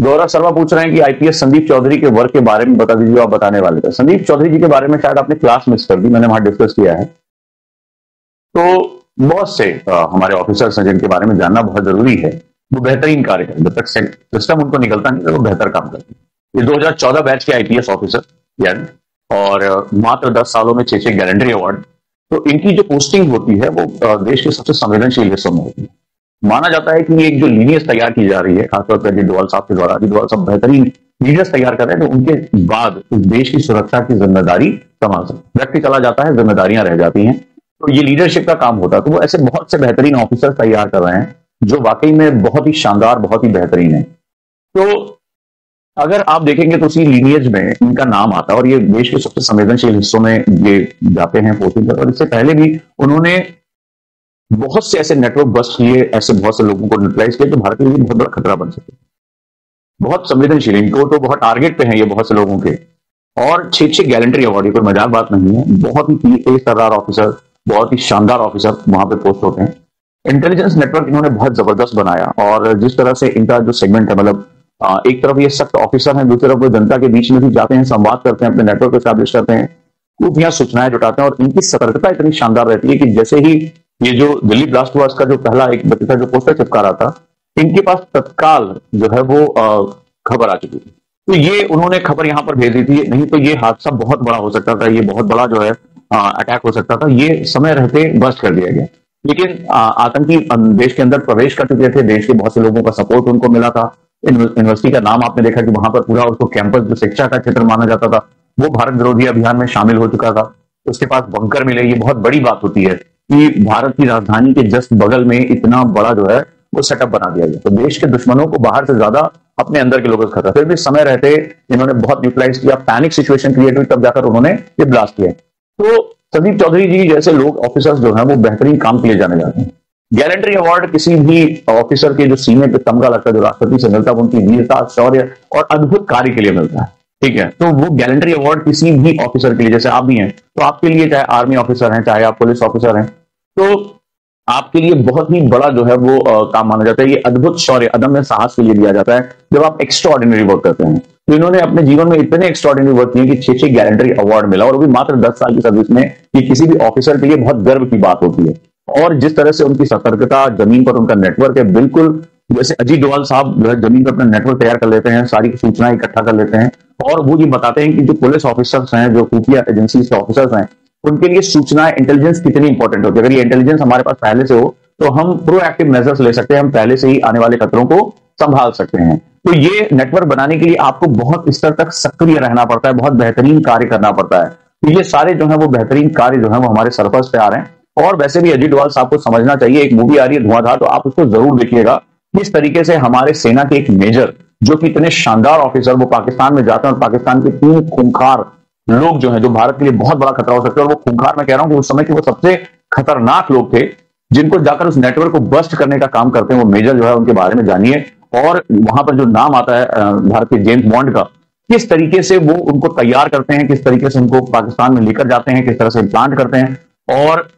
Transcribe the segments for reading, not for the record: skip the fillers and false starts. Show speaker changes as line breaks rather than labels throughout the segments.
गौरव शर्मा पूछ रहे हैं कि आईपीएस संदीप चौधरी के वर्क के बारे में बता दीजिए, आप बताने वाले थे। संदीप चौधरी जी के बारे में शायद आपने क्लास मिस कर दी, मैंने वहां डिस्कस किया है। तो बहुत से हमारे ऑफिसर्स हैं जिनके बारे में जानना बहुत जरूरी है। वो बेहतरीन कार्य करें, जब तक सिस्टम उनको निकलता नहीं तो वो बेहतर काम करते हैं। ये 2014 बैच के आईपीएस ऑफिसर यानी, और मात्र 10 सालों में 6 गैलेंट्री अवार्ड। तो इनकी जो पोस्टिंग होती है वो देश के सबसे संवेदनशील हिस्सों में होती है। माना जाता है कि ये एक जो लीनियर्स तैयार की जा रही है, खासतौर पर अजीत डोभाल साहब के द्वारा, अजीत डोभाल साहब बेहतरीन लीडर्स तैयार कर रहे हैं, तो उनके बाद इस देश की सुरक्षा की जिम्मेदारी संभाल सकते। व्यक्ति चला जाता है, जिम्मेदारियां रह जाती हैं, तो ये लीडरशिप का काम होता है। तो वो ऐसे बहुत से बेहतरीन ऑफिसर तैयार कर रहे हैं जो वाकई में बहुत ही शानदार, बहुत ही बेहतरीन है। तो अगर आप देखेंगे तो उसी लीनियज में इनका नाम आता है, और ये देश के सबसे संवेदनशील हिस्सों में ये जाते हैं पोस्टिंग पर। और इससे पहले भी उन्होंने बहुत से ऐसे नेटवर्क बस्ट किए, ऐसे बहुत से लोगों को न्यूट्रलाइज किया जो भारत के लिए बहुत बड़ा खतरा बन सके। बहुत संवेदनशील, इनको तो बहुत टारगेट पे हैं ये बहुत से लोगों के। और 6 गैलेंट्री अवार्ड, कोई मजाक बात नहीं है। बहुत ही तेज तर्रार ऑफिसर, बहुत ही शानदार ऑफिसर वहां पे पोस्ट होते हैं। इंटेलिजेंस नेटवर्क इन्होंने बहुत जबरदस्त बनाया, और जिस तरह से इनका जो सेगमेंट है, मतलब एक तरफ ये सख्त ऑफिसर हैं, दूसरी तरफ वो जनता के बीच में भी जाते हैं, संवाद करते हैं, अपने नेटवर्क एस्टैब्लिश करते हैं, खुफिया सूचनाएं जुटाते हैं। और इनकी सतर्कता इतनी शानदार रहती है कि जैसे ही ये जो दिल्ली ब्लास्ट हुआ, इसका जो पहला एक व्यक्ति था जो पोस्टर चिपका रहा था, इनके पास तत्काल जो है वो खबर आ चुकी थी। तो ये उन्होंने खबर यहां पर भेज दी थी, नहीं तो ये हादसा बहुत बड़ा हो सकता था, ये बहुत बड़ा जो है अटैक हो सकता था। ये समय रहते बस्ट कर दिया गया। लेकिन आतंकी देश के अंदर प्रवेश कर चुके थे, देश के बहुत से लोगों का सपोर्ट उनको मिला था। यूनिवर्सिटी का नाम आपने देखा कि वहां पर पूरा उसको कैंपस जो शिक्षा का क्षेत्र माना जाता था, वो भारत विरोधी अभियान में शामिल हो चुका था। उसके पास बंकर मिले, ये बहुत बड़ी बात होती है कि भारत की राजधानी के जस्ट बगल में इतना बड़ा जो है वो सेटअप बना दिया गया। तो देश के दुश्मनों को बाहर से ज्यादा अपने अंदर के लोगों से खतरा। फिर भी समय रहते इन्होंने बहुत न्यूट्रलाइज किया, पैनिक सिचुएशन क्रिएट हुई, तब जाकर उन्होंने ये ब्लास्ट किया। तो संदीप चौधरी जी जैसे लोग, ऑफिसर्स जो हैं वो बेहतरीन काम के लिए जाने जाते हैं। गैलेंट्री अवार्ड किसी भी ऑफिसर के जो सीने पे तमगा लगता है, जो राष्ट्रपति से मिलता है, वो उनकी वीरता, शौर्य और अद्भुत कार्य के लिए मिलता है। ठीक है, तो वो गैलेंट्री अवार्ड किसी भी ऑफिसर के लिए, जैसे आप भी हैं, तो आपके लिए चाहे आर्मी ऑफिसर हैं, चाहे आप पुलिस ऑफिसर हैं, तो आपके लिए बहुत ही बड़ा जो है वो काम माना जाता है। ये अद्भुत शौर्य, अदम्य साहस के लिए दिया जाता है जब आप एक्स्ट्राऑर्डिनरी वर्क करते हैं। तो इन्होंने अपने जीवन में इतने एक्स्ट्राऑर्डिनरी वर्क किए कि 6 गैलेंट्री अवार्ड मिला, और वो भी मात्र 10 साल की सर्विस में। ये किसी भी ऑफिसर के लिए बहुत गर्व की बात होती है। और जिस तरह से उनकी सतर्कता, जमीन पर उनका नेटवर्क है, बिल्कुल जैसे अजीत डोभाल साहब जो है जमीन पर अपना नेटवर्क तैयार कर लेते हैं, सारी सूचनाएं इकट्ठा कर लेते हैं, और वो ये बताते हैं कि जो पुलिस ऑफिसर्स हैं, जो खुफिया एजेंसी के ऑफिसर्स हैं, उनके लिए सूचनाएं, इंटेलिजेंस कितनी इंपॉर्टेंट होती है। अगर ये इंटेलिजेंस हमारे पास पहले से हो तो हम प्रोएक्टिव मेजर्स ले सकते हैं, हम पहले से ही आने वाले खतरों को संभाल सकते हैं। तो ये नेटवर्क बनाने के लिए आपको बहुत स्तर तक सक्रिय रहना पड़ता है, बहुत बेहतरीन कार्य करना पड़ता है। तो ये सारे जो है वो बेहतरीन कार्य जो है वो हमारे सरफर्स पे आ रहे हैं। और वैसे भी अजीत डोभाल साहब को समझना चाहिए, एक मूवी आ रही है धुआंधार, तो आप उसको जरूर देखिएगा। किस तरीके से हमारे सेना के एक मेजर, जो कि इतने शानदार ऑफिसर, वो पाकिस्तान में जाते हैं और पाकिस्तान के 3 खूंखार लोग जो है, जो भारत के लिए बहुत बड़ा खतरा हो सकता है, और वो खूंखार मैं कह रहा हूं कि उस समय के वो सबसे खतरनाक लोग थे, जिनको जाकर उस नेटवर्क को बस्ट करने का काम करते हैं, वो मेजर जो है उनके बारे में जानिए। और वहां पर जो नाम आता है भारत के जेम्स बॉन्ड का, किस तरीके से वो उनको तैयार करते हैं, किस तरीके से उनको पाकिस्तान में लेकर जाते हैं, किस तरह से इम्प्लांट करते हैं। और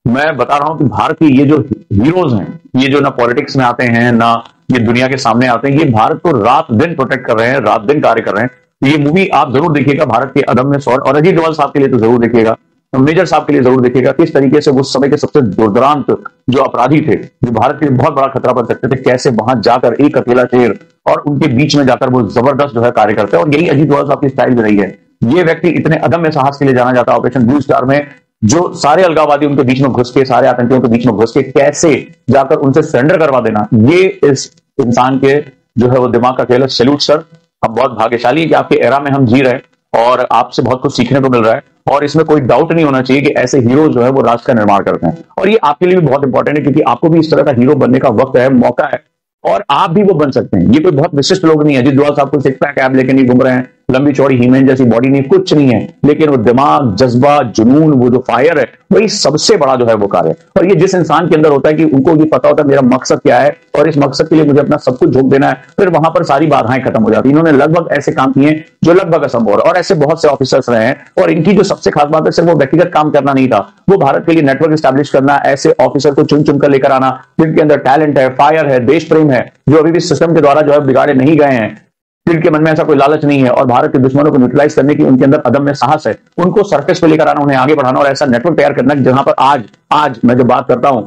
मैं बता रहा हूं कि भारत के ये जो हीरोज हैं, ये जो ना पॉलिटिक्स में आते हैं, ना ये दुनिया के सामने आते हैं, ये भारत को रात दिन प्रोटेक्ट कर रहे हैं, रात दिन कार्य कर रहे हैं। ये मूवी आप जरूर देखिएगा, भारत के अदम्य शौर्य, और अजीत डोभाल साहब के लिए तो जरूर देखिएगा, मेजर साहब के लिए जरूर देखिएगा, किस तरीके से उस समय के सबसे दुर्दांत जो अपराधी थे, जो भारत के लिए बहुत बड़ा खतरा बन सकते थे, कैसे वहां जाकर एक अकेला शेर और उनके बीच में जाकर वो जबरदस्त जो है कार्य करते हैं। और यही अजीत डोभाल साहब की स्टाइल भी रही है। ये व्यक्ति इतने अदम्य साहस के लिए जाना जाता है। ऑपरेशन ब्लू स्टार में जो सारे अलगाववादी उनके बीच में घुस के, सारे आतंकियों के बीच में घुस के कैसे जाकर उनसे सरेंडर करवा देना, ये इस इंसान के जो है वो दिमाग का खेल है। सैल्यूट सर, हम बहुत भाग्यशाली है कि आपके एरा में हम जी रहे हैं, और आपसे बहुत कुछ सीखने को मिल रहा है। और इसमें कोई डाउट नहीं होना चाहिए कि ऐसे हीरो जो है वो राष्ट्र का निर्माण करते हैं। और ये आपके लिए भी बहुत इंपॉर्टेंट है, क्योंकि आपको भी इस तरह का हीरो बनने का वक्त है, मौका है, और आप भी वो बन सकते हैं। ये कोई बहुत विशिष्ट लोग नहीं है। अजीत डोभाल साहब को सिक्स पैक ऐप लेके नहीं घूम रहे हैं, लंबी चौड़ी हीमैन जैसी बॉडी नहीं, कुछ नहीं है, लेकिन वो दिमाग, जज्बा, जुनून, वो जो फायर है, वही सबसे बड़ा जो है वो कार्य है। और ये जिस इंसान के अंदर होता है कि उनको ये पता होता है मेरा मकसद क्या है, और इस मकसद के लिए मुझे अपना सब कुछ झोंक देना है, फिर वहां पर सारी बाधाएं खत्म हो जाती है। इन्होंने लगभग ऐसे काम किए जो लगभग असंभव है, और ऐसे बहुत से ऑफिसर्स रहे हैं। और इनकी जो सबसे खास बात है, सिर्फ वो व्यक्तिगत काम करना नहीं था, वो भारत के लिए नेटवर्क स्टैब्लिश करना, ऐसे ऑफिसर को चुन चुन कर लेकर आना जिनके अंदर टैलेंट है, फायर है, देश प्रेम है, जो अभी भी सिस्टम के द्वारा जो है बिगाड़े नहीं गए हैं, जिनके मन में ऐसा कोई लालच नहीं है और भारत के दुश्मनों को न्यूट्रलाइज करने की उनके अंदर अदम्य साहस है, उनको सरफेस पे लेकर आना, उन्हें आगे बढ़ाना और ऐसा नेटवर्क तैयार करना जहां पर आज मैं जो बात करता हूं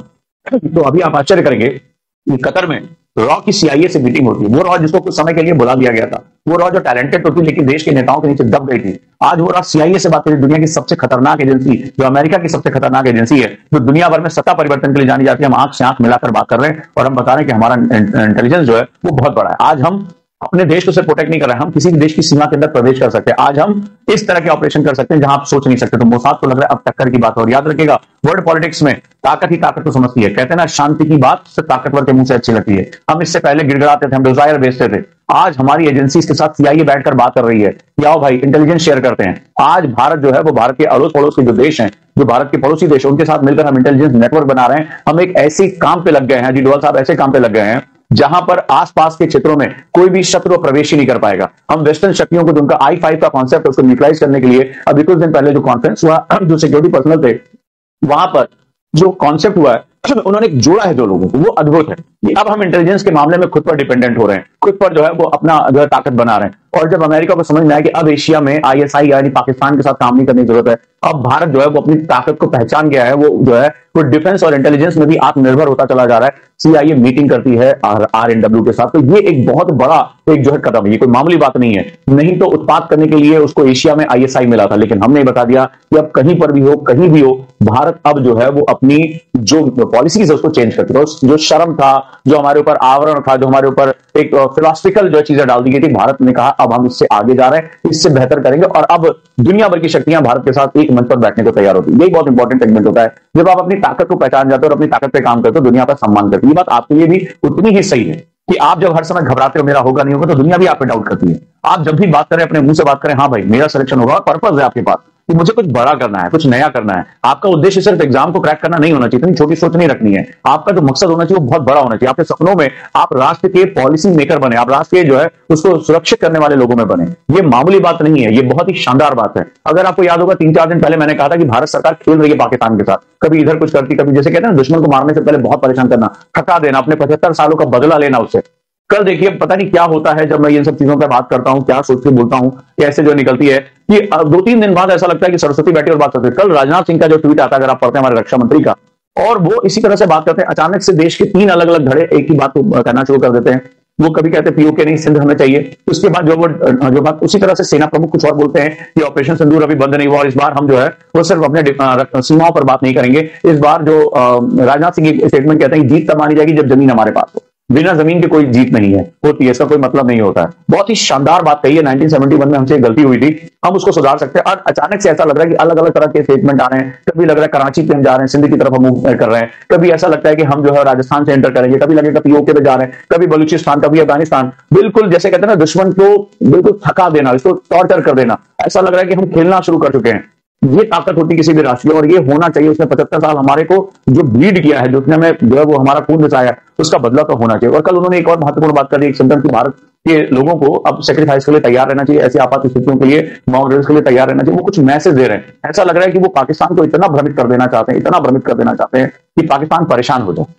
तो अभी आप आश्चर्य करेंगे कि कतर में रॉ की सीआईए से मीटिंग होती है। वो रॉ जिसको कुछ समय के लिए बुला दिया गया था, वो रॉ जो टैलेंटेड तो थी लेकिन देश के नेताओं के नीचे दब गई थी, आज वो रॉ सीआईए से बात करी, दुनिया की सबसे खतरनाक एजेंसी, जो अमेरिका की सबसे खतरनाक एजेंसी है, जो दुनिया भर में सत्ता परिवर्तन के लिए जानी जाती है। हम आंख से आंख मिलाकर बात कर रहे हैं और हम बता रहे हैं कि हमारा इंटेलिजेंस जो है वो बहुत बड़ा है। आज हम अपने देश को सिर्फ प्रोटेक्ट नहीं कर रहे हैं, हम किसी भी देश की सीमा के अंदर प्रवेश कर सकते हैं। आज हम इस तरह के ऑपरेशन कर सकते हैं जहां आप सोच नहीं सकते। तो मोसाद को लग रहा है अब टक्कर की बात। और याद रखिएगा, वर्ल्ड पॉलिटिक्स में ताकत ही ताकत को समझती है। कहते हैं ना, शांति की बात सिर्फ ताकतवर के मुंह से अच्छी लगती है। हम इससे पहले गिड़गिड़ाते थे, हम डिजायर बेचते थे। आज हमारी एजेंसी के साथ सीआईए बैठकर बात कर रही है कि आओ भाई इंटेलिजेंस शेयर करते हैं। आज भारत जो है वो भारत के अड़ोस पड़ोस के जो देश हैं, जो भारत के पड़ोसी देश है, उनके साथ मिलकर हम इंटेलिजेंस नेटवर्क बना रहे हैं। हम एक ऐसे काम पे लग गए हैं, जी डोवाल साहब, ऐसे काम पे लग गए हैं जहां पर आसपास के क्षेत्रों में कोई भी शत्रु प्रवेश ही नहीं कर पाएगा। हम वेस्टर्न शक्तियों को, जो उनका I-5 का कॉन्सेप्ट है, उसको न्यूट्रलाइज करने के लिए अभी कुछ दिन पहले जो कॉन्फ्रेंस हुआ, जो सिक्योरिटी पर्सनल थे, वहां पर जो कॉन्सेप्ट हुआ है, उन्होंने एक जोड़ा है दो लोगों को, वो अद्भुत है कि अब हम इंटेलिजेंस के मामले में खुद पर डिपेंडेंट हो रहे हैं, खुद पर जो है वो अपना जो है ताकत बना रहे हैं। और जब अमेरिका को समझ में आया कि अब एशिया में ISI यानी पाकिस्तान के साथ काम नहीं करने की जरूरत है, अब भारत जो है वो अपनी ताकत को पहचान गया है, वो जो है वो डिफेंस और इंटेलिजेंस में भी आत्मनिर्भर होता चला जा रहा है। सीआईए मीटिंग करती है RNW के साथ, तो ये एक बहुत बड़ा एक जो है कदम है, ये कोई मामूली बात नहीं है। नहीं तो उत्पाद करने के लिए उसको एशिया में ISI मिला था, लेकिन हमने बता दिया कि अब कहीं पर भी हो, कहीं भी हो, भारत अब जो है वो अपनी जो पॉलिसीज है उसको चेंज करती है। जो शर्म था, जो हमारे ऊपर आवरण था, जो हमारे ऊपर एक फिलोसफिकल जो चीजें डाल दी गई थी, भारत ने कहा अब हम इससे आगे जा रहे हैं, इससे बेहतर करेंगे और अब दुनिया भर की शक्तियां भारत के साथ एक मंच पर बैठने को तैयार होती है। यही बहुत इंपॉर्टेंट सेगमेंट होता है। जब आप अपनी ताकत को पहचान जाते हो और अपनी ताकत पे काम करते हो, दुनिया पर सम्मान करती है। ये बात आपके लिए भी उतनी ही सही है कि आप जब हर समय घबराते हो मेरा होगा नहीं होगा, तो दुनिया भी आप पे डाउट करती है। आप जब भी बात करें, अपने मुंह से बात करें, हाँ भाई मेरा सिलेक्शन होगा, पर्पस है आपके पास कि मुझे कुछ बड़ा करना है, कुछ नया करना है। आपका उद्देश्य सिर्फ एग्जाम को क्रैक करना नहीं होना चाहिए, इतनी छोटी सोच नहीं रखनी है। आपका जो मकसद होना चाहिए वो बहुत बड़ा होना चाहिए। आपके सपनों में आप राष्ट्र के पॉलिसी मेकर बने, आप राष्ट्र के जो है उसको सुरक्षित करने वाले लोगों में बने। ये मामूली बात नहीं है, ये बहुत ही शानदार बात है। अगर आपको याद होगा 3-4 दिन पहले मैंने कहा था कि भारत सरकार खेल रही है पाकिस्तान के साथ, कभी इधर कुछ करती, कभी जैसे कहते हैं ना, दुश्मन को मारने से पहले बहुत परेशान करना, थका देना, अपने 75 सालों का बदला लेना उससे। कल देखिए पता नहीं क्या होता है जब मैं इन सब चीजों पर बात करता हूं, क्या सोच के बोलता हूं, कैसे जो निकलती है कि 2-3 दिन बाद ऐसा लगता है कि सरस्वती बैठी और बात करते हैं। कल राजनाथ सिंह का जो ट्वीट आता है, अगर आप पढ़ते हैं हमारे रक्षा मंत्री का, और वो इसी तरह से बात करते हैं, अचानक से देश के 3 अलग अलग धड़े एक ही बात को कहना शुरू कर देते हैं। वो कभी कहते हैं POK नहीं, सिंध हमें चाहिए। उसके बाद जो बात उसी तरह से सेना प्रमुख कुछ और बोलते हैं कि ऑपरेशन सिंदूर अभी बंद नहीं हुआ और इस बार हम जो है वो सिर्फ अपने सीमाओं पर बात नहीं करेंगे। इस बार जो राजनाथ सिंह एक स्टेटमेंट कहते हैं कि जीत तब मानी जाएगी जब जमीन हमारे पास हो, बिना जमीन के कोई जीत नहीं है, होती है, इसका कोई मतलब नहीं होता है। बहुत ही शानदार बात कही है। 1971 में हमसे गलती हुई थी, हम उसको सुधार सकते हैं। और अचानक से ऐसा लग रहा है कि अलग अलग तरह के स्टेटमेंट आ रहे हैं। कभी लग रहा है कराची पे हम जा रहे हैं, सिंध की तरफ हम मूव कर रहे हैं। कभी ऐसा लगता है कि हम जो है राजस्थान से एंटर करेंगे, कभी लगेगा POK पे जा रहे हैं, कभी बलूचिस्तान, कभी अफगानिस्तान। बिल्कुल जैसे कहते हैं ना, दुश्मन को बिल्कुल थका देना, इसको टॉर्चर कर देना। ऐसा लग रहा है कि हम खेलना शुरू कर चुके हैं। ये ताकत होती किसी भी राष्ट्र की, और ये होना चाहिए। उसने 75 साल हमारे को जो ब्लीड किया है, जो उसने हमें जो है वो हमारा खून बचाया है, उसका बदला तो होना चाहिए। और कल उन्होंने एक और महत्वपूर्ण बात कर दी, एक सेंटेंस की, भारत के लोगों को अब सेक्रीफाइस के लिए तैयार रहना चाहिए, ऐसी आपात स्थितियों के लिए, माउंटेन्स के लिए तैयार रहना चाहिए। वो कुछ मैसेज दे रहे हैं। ऐसा लग रहा है कि वो पाकिस्तान को इतना भ्रमित कर देना चाहते हैं, इतना भ्रमित कर देना चाहते हैं कि पाकिस्तान परेशान हो जाए।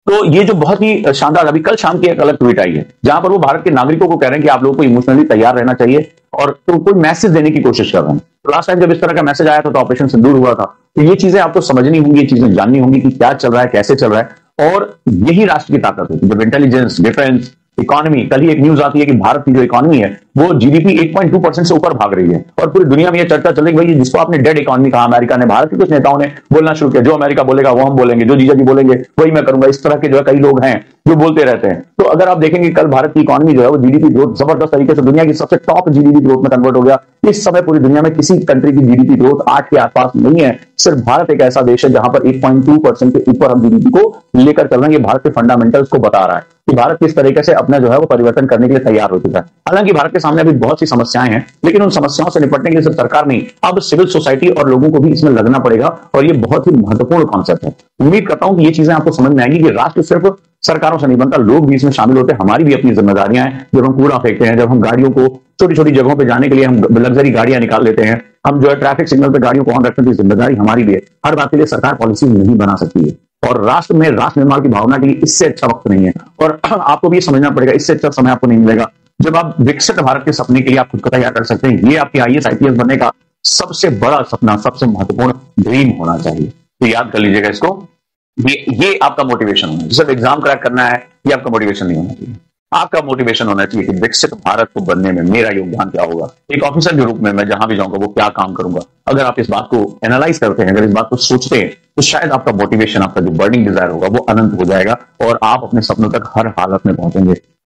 तो ये जो बहुत ही शानदार, अभी कल शाम की एक अलग ट्वीट आई है जहां पर वो भारत के नागरिकों को कह रहे हैं कि आप लोगों को इमोशनली तैयार रहना चाहिए, और तो कोई मैसेज देने की कोशिश कर रहे हैं। तो लास्ट टाइम जब इस तरह का मैसेज आया था तो ऑपरेशन सिंदूर हुआ था। तो ये चीजें आपको समझनी होंगी, ये चीजें जाननी होंगी कि क्या चल रहा है, कैसे चल रहा है। और यही राष्ट्र की ताकत है जब इंटेलिजेंस, डिफेंस, इकोनॉमी। कल ही एक न्यूज आती है कि भारत की जो इकोनॉमी है वो GDP 8.2% से ऊपर भाग रही है, और पूरी दुनिया में ये चर्चा चल रही है भाई, जिसको आपने डेड इकोनॉमी कहा अमेरिका ने, भारत के कुछ नेताओं ने बोलना शुरू किया, जो अमेरिका बोलेगा वो हम बोलेंगे, जो जीजा जी बोलेंगे वही मैं करूंगा। इस तरह के जो है कई लोग हैं जो बोलते रहते हैं। तो अगर आप देखेंगे कल भारत की इकोनॉमी जो है वो GDP ग्रोथ जबरदस्त तरीके से दुनिया की सबसे टॉप GDP ग्रोथ में कन्वर्ट हो गया। इस समय पूरी दुनिया में किसी कंट्री की GDP ग्रोथ 8 के आसपास नहीं है। सिर्फ भारत एक ऐसा देश है जहां पर 8.2% के ऊपर हम GDP को लेकर चल रहे हैं। ये भारत के फंडामेंटल्स को बता रहा है कि भारत किस तरीके से अपना जो है वो परिवर्तन करने के लिए तैयार हो चुका है। हालांकि भारत के सामने अभी बहुत सी समस्याएं हैं, लेकिन उन समस्याओं से निपटने के लिए सिर्फ सरकार नहीं, अब सिविल सोसाइटी और लोगों को भी इसमें लगना पड़ेगा। और ये बहुत ही महत्वपूर्ण कॉन्सेप्ट है। उम्मीद करता हूं कि ये चीजें आपको समझ में आएंगी कि राष्ट्र सिर्फ सरकारों से नहीं बनता, लोग भी इसमें शामिल होते हैं। हमारी भी अपनी जिम्मेदारियां हैं। जब हम कूड़ा फेंकते हैं, जब हम गाड़ियों को छोटी छोटी जगहों पे जाने के लिए हम लग्जरी गाड़ियां निकाल लेते हैं, हम जो है ट्रैफिक सिग्नल पे गाड़ियों को ऑन रखने की जिम्मेदारी हमारी भी है। हर बात के लिए सरकार पॉलिसी नहीं बना सकती है, और राष्ट्र में राष्ट्र निर्माण की भावना के लिए इससे अच्छा वक्त नहीं है। और आपको भी समझना पड़ेगा, इससे अच्छा समय आपको नहीं मिलेगा जब आप विकसित भारत के सपने के लिए आप खुद को तैयार कर सकते हैं, ये आपके आईएएस आईपीएस बनने का सबसे बड़ा सपना, सबसे महत्वपूर्ण ड्रीम होना चाहिए। तो याद कर लीजिएगा इसको, ये आपका मोटिवेशन होना चाहिए। सिर्फ एग्जाम क्रैक करना है, ये आपका मोटिवेशन नहीं होना चाहिए। आपका मोटिवेशन होना चाहिए कि विकसित भारत को बनने में मेरा योगदान क्या होगा, एक ऑफिसर के रूप में मैं जहां भी जाऊंगा वो क्या काम करूंगा। अगर आप इस बात को एनालाइज करते हैं, अगर इस बात को सोचते हैं, तो शायद आपका मोटिवेशन, आपका जो बर्निंग डिजायर होगा वो अनंत हो जाएगा और आप अपने सपनों तक हर हालत में पहुंचेंगे।